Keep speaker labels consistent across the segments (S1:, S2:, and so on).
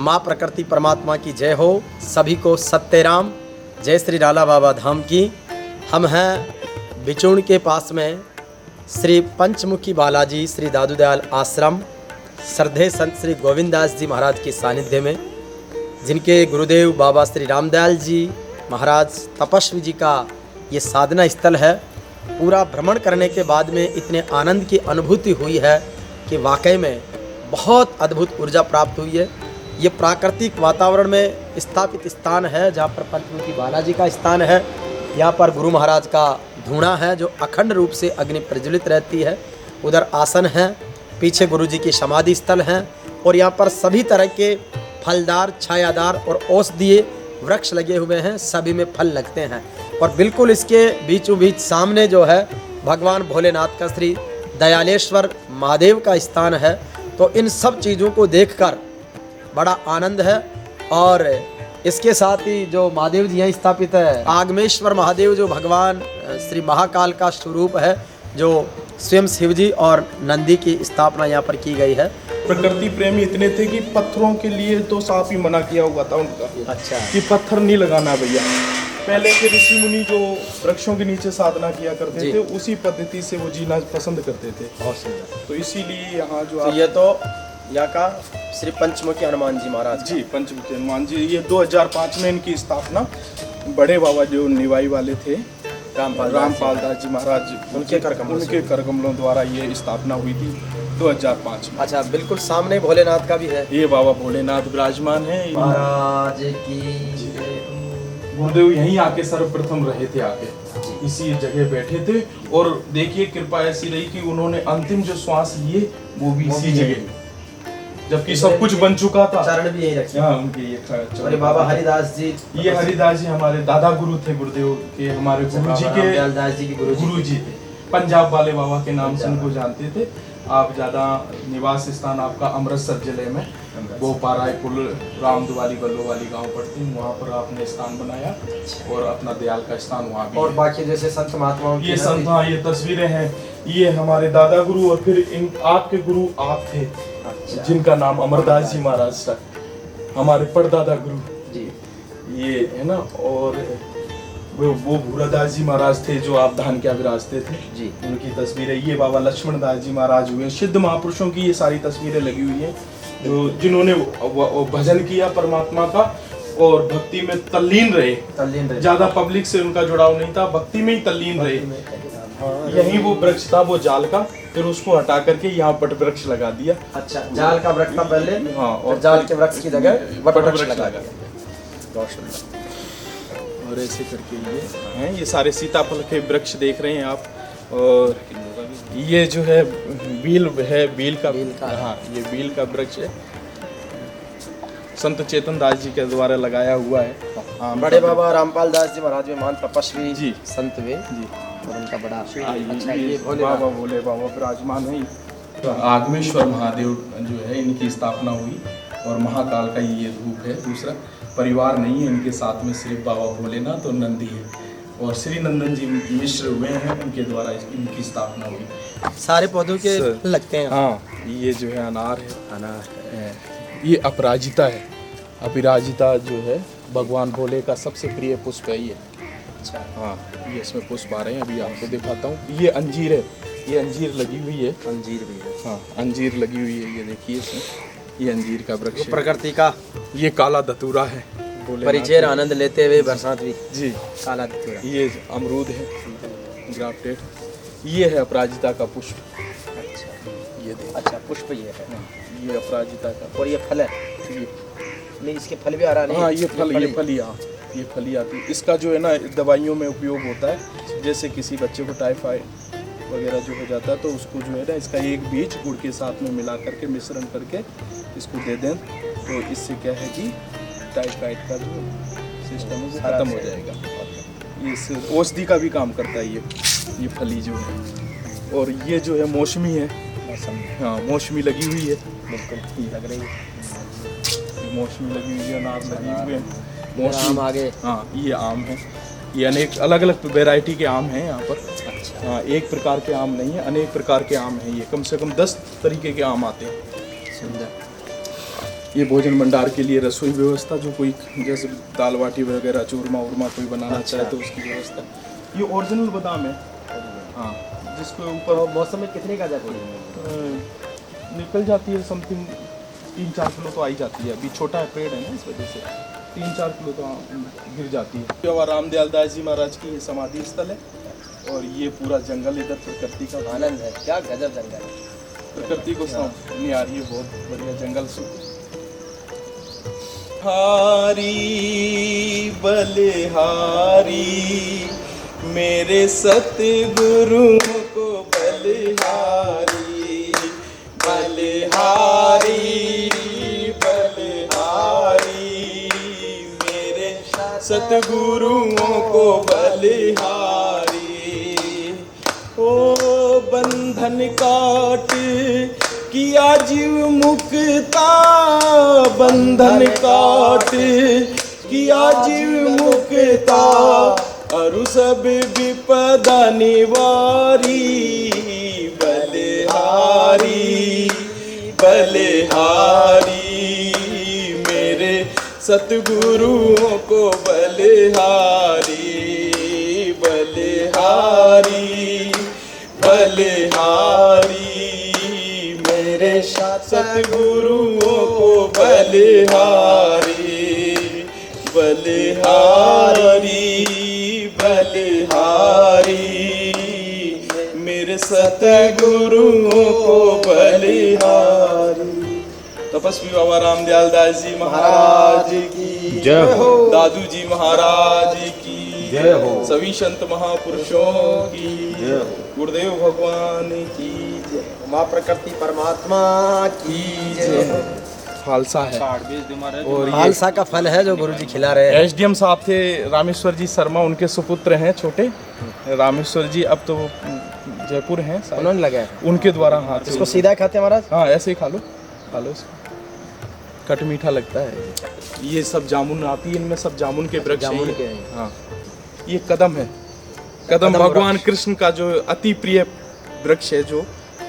S1: माँ प्रकृति परमात्मा की जय हो। सभी को सत्यराम, जय श्री लाला बाबा धाम की। हम हैं बिचूण के पास में श्री पंचमुखी बालाजी श्री दादू दयाल आश्रम, श्रद्धेय संत श्री गोविंदास जी महाराज के सानिध्य में, जिनके गुरुदेव बाबा श्री रामदयाल जी महाराज तपस्वी जी का ये साधना स्थल है। पूरा भ्रमण करने के बाद में इतने आनंद की अनुभूति हुई है कि वाकई में बहुत अद्भुत ऊर्जा प्राप्त हुई है। ये प्राकृतिक वातावरण में स्थापित स्थान है जहाँ पर पंचमुखी बालाजी का स्थान है। यहाँ पर गुरु महाराज का धूणा है जो अखंड रूप से अग्नि प्रज्वलित रहती है। उधर आसन है, पीछे गुरु जी की समाधि स्थल हैं और यहाँ पर सभी तरह के फलदार, छायादार और औषधीय वृक्ष लगे हुए हैं, सभी में फल लगते हैं। और बिल्कुल इसके बीचों बीच सामने जो है भगवान भोलेनाथ का श्री दयालेश्वर महादेव का स्थान है। तो इन सब चीज़ों को देखकर बड़ा आनंद है। और इसके साथ ही जो महादेव जी यहाँ स्थापित है, आगमेश्वर महादेव जो भगवान श्री महाकाल का स्वरूप है, जो स्वयं शिव जी और नंदी की स्थापना यहाँ पर की गई है।
S2: प्रकृति प्रेमी इतने थे कि पत्थरों के लिए तो साफ ही मना किया हुआ था उनका, अच्छा, कि पत्थर नहीं लगाना भैया। पहले के ऋषि मुनि जो वृक्षों के नीचे साधना किया करते थे, उसी पद्धति से वो जीना पसंद करते थे।
S1: बहुत सुंदर।
S2: तो इसीलिए यहाँ जो
S1: तो ये तो यहाँ का श्री पंचमुखी हनुमान जी महाराज
S2: जी, पंचमुखी हनुमान जी, ये 2005 में इनकी स्थापना बड़े बाबा जो निवाई वाले थे रामपाल दास जी महाराज, उनके करकमलों द्वारा ये स्थापना हुई थी 2005 में।
S1: अच्छा, बिल्कुल सामने भोलेनाथ का भी है।
S2: ये बाबा भोलेनाथ विराजमान है
S1: महाराज की।
S2: गुरुदेव यहीं आके सर्वप्रथम रहे थे, आके इसी जगह बैठे थे। और देखिए कृपा ऐसी रही कि उन्होंने अंतिम जो श्वास लिए वो भी इसी जगह, जबकि सब कुछ बन चुका था।
S1: चरण भी यही रखे।
S2: हाँ, उनके ये
S1: और बाबा हरिदास जी,
S2: ये हरिदास जी हमारे दादा गुरु थे, गुरुदेव के, हमारे गुरु जी के
S1: दास जी के गुरु जी
S2: थे। पंजाब वाले बाबा के नाम से उनको जानते थे। आप ज़्यादा निवास स्थान आपका अमृतसर जिले में बोपाराय पुल रामदुवाली बल्लोवाली गांव पड़ती है, वहाँ पर आपने स्थान बनाया और अपना दयाल का स्थान वहाँ भी।
S1: और बाकी जैसे संत महात्माओं
S2: ये संत, हाँ, ये तस्वीरें हैं, ये हमारे दादा गुरु और फिर इन आपके गुरु आप थे, जिनका नाम अमरदास जी महाराज था, हमारे परदादा गुरु जी, ये है ना। और वो भूरादास जी महाराज थे जो आप धान क्या विराजते थे जी, उनकी तस्वीरें। ये बाबा लक्ष्मण दास जी महाराज हुए। सिद्ध महापुरुषों की ये सारी तस्वीरें लगी हुई हैं जो जिन्होंने भजन किया परमात्मा का और भक्ति में तल्लीन रहे। ज्यादा पब्लिक से उनका जुड़ाव नहीं था, भक्ति में ही तल्लीन रहे। यही वो वृक्ष था, वो जाल का, फिर उसको हटा करके यहाँ वट वृक्ष लगा दिया।
S1: अच्छा, जाल का वृक्ष था पहले, हाँ, और जाल के वृक्ष की जगह वट वृक्ष लगा दिया।
S2: और ऐसे करके ये हैं, ये सारे सीताफल के वृक्ष देख रहे हैं आप। और ये जो है बील है, बील का, हाँ, ये बील का वृक्ष है, संत चेतन दास जी के द्वारा लगाया हुआ है।
S1: हाँ, बड़े बाबा रामपाल दास जी महाराज में महान तपस्वी
S2: जी,
S1: संत वे जी, और उनका बड़ा
S2: अच्छा, ये भोले बाबा विराजमान है। तो आगमेश्वर महादेव जो है, इनकी स्थापना हुई और महाकाल का ये रूप है। दूसरा परिवार नहीं है इनके साथ में, सिर्फ बाबा भोलेनाथ और नंदी है। और श्री नंदन जी मिश्र हुए हैं, उनके द्वारा इनकी स्थापना हुई।
S1: सारे पौधों के लगते हैं।
S2: हाँ, ये जो है अनार है, अनार है। ये अपराजिता है। अपराजिता जो है भगवान भोले का सबसे प्रिय पुष्प है ये। अच्छा, हाँ, ये इसमें पुष्प आ रहे हैं, अभी आपको दिखाता हूँ। ये अंजीर है, ये अंजीर लगी हुई है।
S1: अंजीर भी है,
S2: हाँ, अंजीर लगी हुई है, ये देखिए इसमें, ये अंजीर का वृक्ष
S1: प्रकृति का।
S2: ये काला धतूरा है,
S1: परिचय आनंद लेते हुए बरसात भी
S2: जी, काला धतूरा। ये अमरूद है ग्राफ्टेड। ये है अपराजिता का पुष्प। अच्छा, ये देखिए।
S1: अच्छा, पुष्प ये है,
S2: ये अपराजिता का।
S1: और ये फल है, ये नहीं, इसके फल भी आ रहा नहीं।
S2: हाँ, ये फलियाँ, ये फली आती है। इसका जो है ना दवाइयों में उपयोग होता है। जैसे किसी बच्चे को टाइफाइड वगैरह जो हो जाता है तो उसको जो है ना इसका एक बीज गुड़ के साथ में मिला करके मिश्रण करके इसको दे दें तो इससे क्या है कि टाइफाइड का जो सिस्टम है वो ख़त्म हो जाएगा। इस औषधि का भी काम करता है ये फली जो है। और ये जो है मौसमी है, हाँ, मौसमी लगी हुई है, बिल्कुल लग रही है। मौसमी लगी हुई है, अनार लगी हुए हैं, मौसमी आगे, हाँ, ये आम है। ये अनेक अलग अलग वैरायटी के आम हैं यहाँ पर। अच्छा, हाँ, एक प्रकार के आम नहीं है, अनेक प्रकार के आम हैं। ये कम से कम 10 तरीके के आम आते हैं। सुंदर। ये भोजन भंडार के लिए रसोई व्यवस्था, जो कोई जैसे दाल बाटी वगैरह चूरमा उरमा कोई बनाना चाहे तो उसकी व्यवस्था। ये ओरिजिनल बादाम है, हाँ, जिसके ऊपर
S1: तो मौसम में कितनी का जाती है?
S2: निकल जाती है समथिंग 3-4 किलो तो आई जाती है। अभी छोटा है पेड़ है ना, इस वजह से 3-4 किलो तो गिर जाती है। बाबा रामदयाल दास जी महाराज की ये समाधि स्थल है, और ये पूरा जंगल इधर प्रकृति का
S1: आनंद है, क्या गजब जंगल है।
S2: प्रकृति को सामने आ रही है, बहुत बढ़िया जंगल से। हारी बलिहारी मेरे सतगुरु को बलिहारी, बलिहारी बलिहारी मेरे सतगुरुओं को बलिहारी। ओ बंधन काट किया जीव मुक्ता, बंधन काट किया जीव मुक्ता, अरु सब विपदा निवारी, बलिहारी बलिहारी मेरे सतगुरुओं को बलिहारी, बलिहारी बलिहारी मेरे सतगुरुओं को बलिहारी, बलिहारी बलिहारी मेरे सतगुरुओं को बलिहारी। तपस्वी बाबा रामदयाल दास जी महाराज की
S1: जय हो।
S2: दादू जी महाराज की
S1: जय हो।
S2: सभी संत महापुरुषों की जय हो। गुरुदेव भगवान की जय।
S1: माँ प्रकृति परमात्मा की जय।
S2: फालसा है, और ये
S1: फालसा का फल है जो गुरुजी खिला रहे हैं।
S2: एसडीएम साहब थे रामेश्वर जी शर्मा, उनके सुपुत्र हैं छोटे रामेश्वर जी, अब तो जयपुर हैं,
S1: उन्होंने लगाया,
S2: उनके द्वारा हाथ
S1: इसको सीधा खाते हैं महाराज?
S2: हाँ, ऐसे ही खा लो, खा लो इसको, खट मीठा लगता है। ये सब जामुन आती है, इनमें सब जामुन के वृक्ष
S1: जामुन
S2: हैं
S1: के
S2: ये।
S1: हैं।
S2: हाँ, ये कदम है, कदम भगवान कृष्ण का जो अति प्रिय वृक्ष है, जो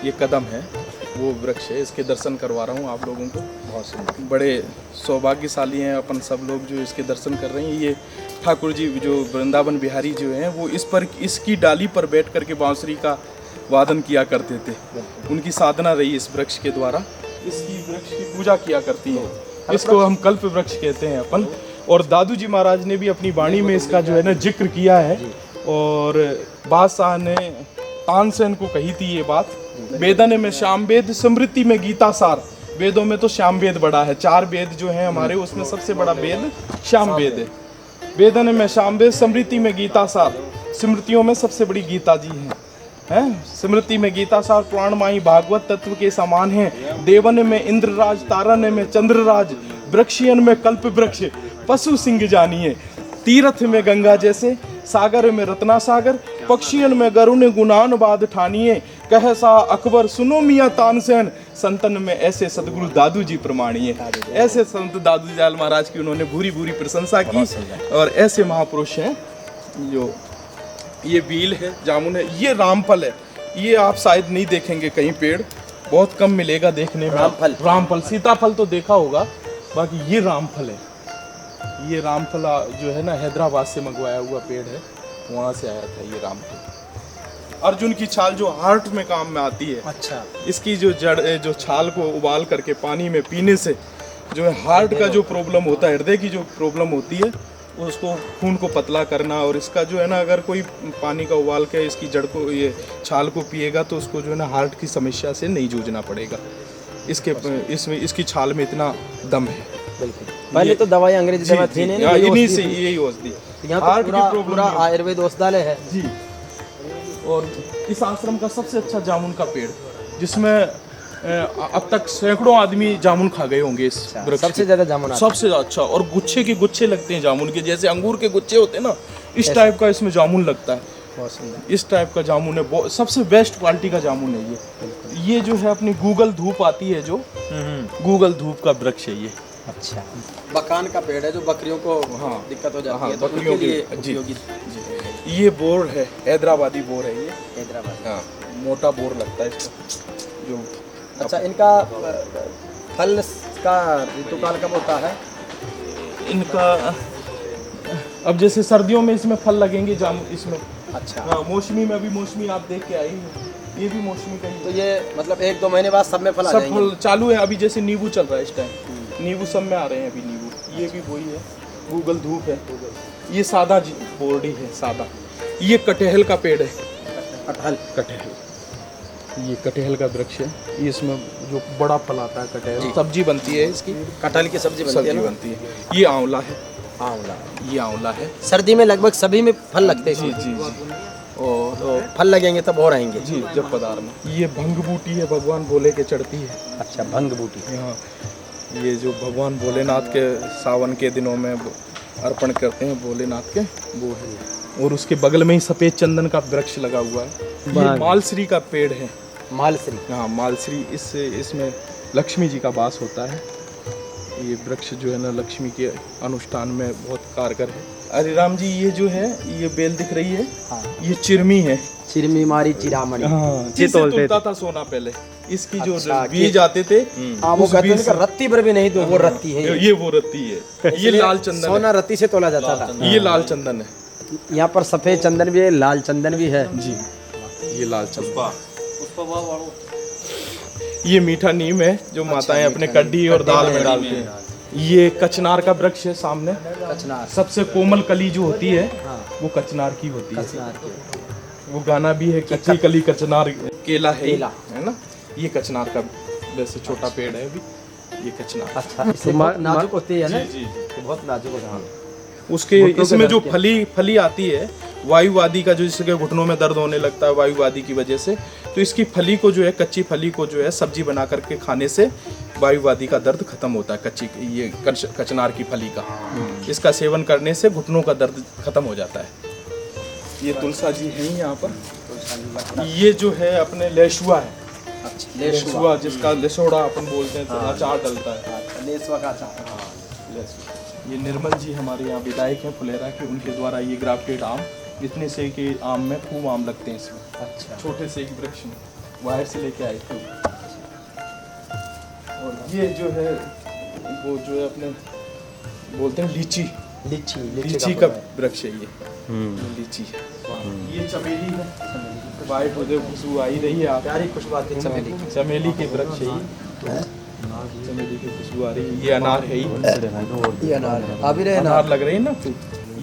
S2: ये कदम है वो वृक्ष है। इसके दर्शन करवा रहा हूँ आप लोगों को।
S1: बहुत सुंदर,
S2: बड़े सौभाग्यशाली हैं अपन सब लोग जो इसके दर्शन कर रहे हैं। ये ठाकुर जी जो वृंदावन बिहारी जो हैं, वो इस पर इसकी डाली पर बैठ करके बांसुरी का वादन किया करते थे। उनकी साधना रही इस वृक्ष के द्वारा। इसकी वृक्ष की पूजा किया करती हैं, इसको हम कल्प वृक्ष कहते हैं अपन। और दादू जी महाराज ने भी अपनी वाणी में इसका जो है ना जिक्र किया है, और बादशाह ने तानसेन को कही थी ये बात। वेदन में श्याम वेद, स्मृति में गीता सार। वेदों में तो श्याम वेद बड़ा है, 4 वेद जो हैं हमारे, उसमें सबसे बड़ा वेद श्याम वेद है। वेदन में श्याम वेद, स्मृति में गीता सार, स्मृतियों में सबसे बड़ी गीता जी हैं। स्मृति में गीता सार, पुराण माही भागवत तत्व के समान है। देवन में इंद्रराज, तारन में चंद्रराज, वृक्षियन में कल्प वृक्ष, पशु सिंह जानिए। तीर्थ में गंगा जैसे, सागर में रत्ना सागर, पक्षियन में गरुण गुणान बाद ठानिए। कह सा अकबर सुनो मियाँ तानसेन, संतन में ऐसे सदगुरु दादू जी प्रमाणिए। ऐसे संत दादू दयाल महाराज की उन्होंने भूरी भूरी प्रशंसा की। और ऐसे महापुरुष हैं जो, ये बील है, जामुन है, ये रामफल है। ये आप शायद नहीं देखेंगे कहीं, पेड़ बहुत कम मिलेगा देखने में।
S1: रामफल,
S2: रामफल, सीताफल तो देखा होगा, बाकी ये रामफल है। ये रामफल जो है ना, हैदराबाद से मंगवाया हुआ पेड़ है, वहाँ से आया था ये रामफल। अर्जुन की छाल जो हार्ट में काम में आती है।
S1: अच्छा,
S2: इसकी जो जड़, जो छाल को उबाल करके पानी में पीने से जो है हार्ट का जो प्रॉब्लम होता है, हृदय की जो प्रॉब्लम होती है, उसको खून को पतला करना। और इसका जो है ना, अगर कोई पानी का उबाल के इसकी जड़ को, ये छाल को पिएगा, तो उसको जो है ना हार्ट की समस्या से नहीं जूझना पड़ेगा। इसमें इसकी छाल में इतना दम है।
S1: बिल्कुल, पहले तो दवाई अंग्रेजी दवा थी नहीं,
S2: इन्हीं से यही औषधि।
S1: यहाँ तो पूरा आयुर्वेद औषधालय है
S2: जी। और इस आश्रम का सबसे अच्छा जामुन का पेड़, जिसमें अब तक सैकड़ों आदमी जामुन खा गए होंगे। इस वृक्ष
S1: सबसे ज्यादा जामुन,
S2: सबसे अच्छा। और गुच्छे के गुच्छे लगते हैं जामुन के, जैसे अंगूर के गुच्छे होते हैं ना, इस टाइप का इसमें जामुन लगता है।
S1: बहुत सुंदर,
S2: इस टाइप का जामुन है, सबसे बेस्ट क्वालिटी का जामुन है ये। जो है अपनी गूगल धूप आती है, जो गूगल धूप का वृक्ष है ये।
S1: अच्छा, बकान का पेड़ है जो बकरियों को दिक्कत हो जाती है, तो
S2: बकरियों
S1: उनके लिए
S2: जी,
S1: उपयोगी।
S2: ये बोर है, हैदराबादी बोर है ये।
S1: हैदराबाद,
S2: हाँ, मोटा बोर लगता है इसका जो।
S1: अच्छा, इनका फल इसका ऋतुकाल कब होता है?
S2: इनका अब जैसे सर्दियों में इसमें फल लगेंगे जाम इसमें।
S1: अच्छा।
S2: हाँ, मौसमी में अभी मौसमी आप देख के आई हैं, ये भी मौसमी का ही
S1: तो ये मतलब 1-2 महीने बाद सब में फल आ
S2: सब
S1: जाएंगे?
S2: फल चालू है। अभी जैसे नींबू चल रहा है इस टाइम, नींबू सब में आ रहे हैं अभी नींबू। ये भी वही है, गूगल धूप है। ये सादा बोर्डी है, सादा। ये कटहल का पेड़ है, कटहल। ये कटहल का वृक्ष है, ये इसमें जो बड़ा फल आता है कटहल, सब्जी बनती है इसकी,
S1: कटहल की सब्जी बनती है ना?
S2: बनती है। ये आंवला है,
S1: आंवला।
S2: ये आंवला है।
S1: सर्दी में लगभग सभी में फल लगते हैं।
S2: जी। और
S1: तो फल लगेंगे तब और आएंगे।
S2: जी, जब पधार में। ये भंग बूटी है, भगवान भोले के चढ़ती है।
S1: अच्छा, भंग बूटी।
S2: हाँ, ये जो भगवान भोलेनाथ के सावन के दिनों में अर्पण करते हैं भोलेनाथ के, वो है। और उसके बगल में ही सफ़ेद चंदन का वृक्ष लगा हुआ है। ये मालश्री का पेड़ है।
S1: मालश्री?
S2: हाँ, मालश्री। इसमें लक्ष्मी जी का वास होता है। ये वृक्ष जो है ना लक्ष्मी के अनुष्ठान में बहुत कारगर है। अरे राम जी, ये जो है ये बेल दिख रही है,
S1: हाँ।
S2: ये चिरमी है।
S1: चिरमी मारी चिरामणि।
S2: हाँ, जिसे तुलता था सोना पहले। इसकी जो
S1: अच्छा,
S2: बीज आते थे,
S1: हाँ, वो
S2: उस
S1: कहते हैं
S2: बीज
S1: कि रत्ती पर भी नहीं, तो वो रत्ती है।
S2: ये वो रत्ती है। ये लाल चंदन
S1: सोना
S2: है।
S1: रत्ती से तोला जाता था।
S2: ये लाल चंदन है।
S1: यहाँ पर सफेद चंदन भी है, लाल चंदन भी है।
S2: जी, ये लाल चंदन। ये मीठा नीम है जो माताएं अपने कड्डी और दाल में डालती हैं। ये कचनार का वृक्ष है सामने।
S1: कचनार।
S2: सबसे कोमल कली जो होती है वो कचनार की होती है।
S1: कचनार की।
S2: वो गाना भी है, कच्ची कली कचनार केला है,
S1: केला।
S2: है ना। ये कचनार का वैसे छोटा पेड़ है अभी, ये कचनार।
S1: अच्छा, इससे बहुत नाजुक होती है ना?
S2: जी।
S1: तो बहुत नाजुक होता है।
S2: उसके इसमें जो फली आती है, वायुवादी का, जो जिसके घुटनों में दर्द होने लगता है वायुवादी की वजह से, तो इसकी फली को जो है, कच्ची फली को जो है सब्जी बना करके खाने से वायुवादी का दर्द खत्म होता है। कच्ची ये कचनार की फली का, इसका सेवन करने से घुटनों का दर्द खत्म हो जाता है। ये तुलसा जी हैं यहाँ पर। ये जो है अपने लेशुआ है।
S1: अच्छा,
S2: लेशुआ, जिसका लेसोड़ा अपन बोलते हैं, तो अचार डलता है।
S1: लेसवा का अचार।
S2: हाँ, लेसुआ। ये निर्मल जी हमारे यहाँ विधायक हैं फुलेरा के, उनके द्वारा ये ग्राफ्टेड आम, इतने से के आम में खूब आम लगते हैं इसमें।
S1: अच्छा।
S2: छोटे से एक वृक्ष में बाहर से लेके आए थे। और ये जो है वो जो है अपने बोलते हैं लीची। लीची का वृक्ष है ये। लीची है। ये चमेली है। वाइट उधर खुशबू आई रही है, आप
S1: प्यारी खुशबू आती है चमेली की।
S2: चमेली के वृक्ष है ये। चमेली की खुशबू आ रही है। ये अनार है,
S1: ये अनार है। अभी रहे
S2: अनार लग रहे हैं ना।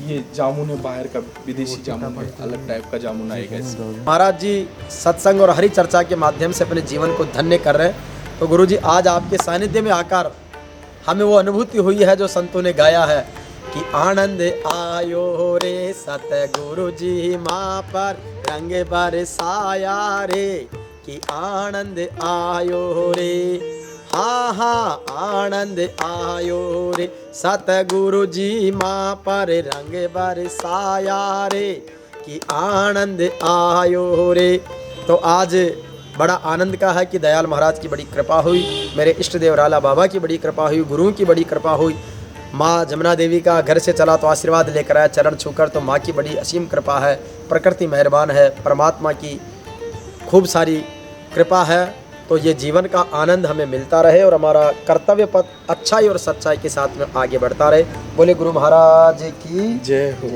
S2: ये जामुन है, बाहर का विदेशी जामुन है, अलग टाइप का जामुन आएगा इसमें।
S1: महाराज जी सत्संग और हरि चर्चा के माध्यम से अपने जीवन को धन्य कर रहे हैं। तो गुरु जी, आज आपके सानिध्य में आकर हमें वो अनुभूति हुई है जो संतों ने गाया है कि आनंद आयो रे सतगुरु जी माँ पर रंग बरसाया रे, कि आनंद आयो रे, हाँ हाँ आनंद आयो रे, सतगुरु जी माँ पर रंग बरसाया रे, कि आनंद आयो रे। तो आज बड़ा आनंद का है कि दयाल महाराज की बड़ी कृपा हुई, मेरे इष्ट देव राला बाबा की बड़ी कृपा हुई, गुरुओं की बड़ी कृपा हुई। माँ जमुना देवी का घर से चला तो आशीर्वाद लेकर आया चरण छूकर, तो माँ की बड़ी असीम कृपा है, प्रकृति मेहरबान है, परमात्मा की खूब सारी कृपा है। तो ये जीवन का आनंद हमें मिलता रहे और हमारा कर्तव्य पथ अच्छाई और सच्चाई के साथ में आगे बढ़ता रहे। बोले गुरु महाराज की
S2: जय हो।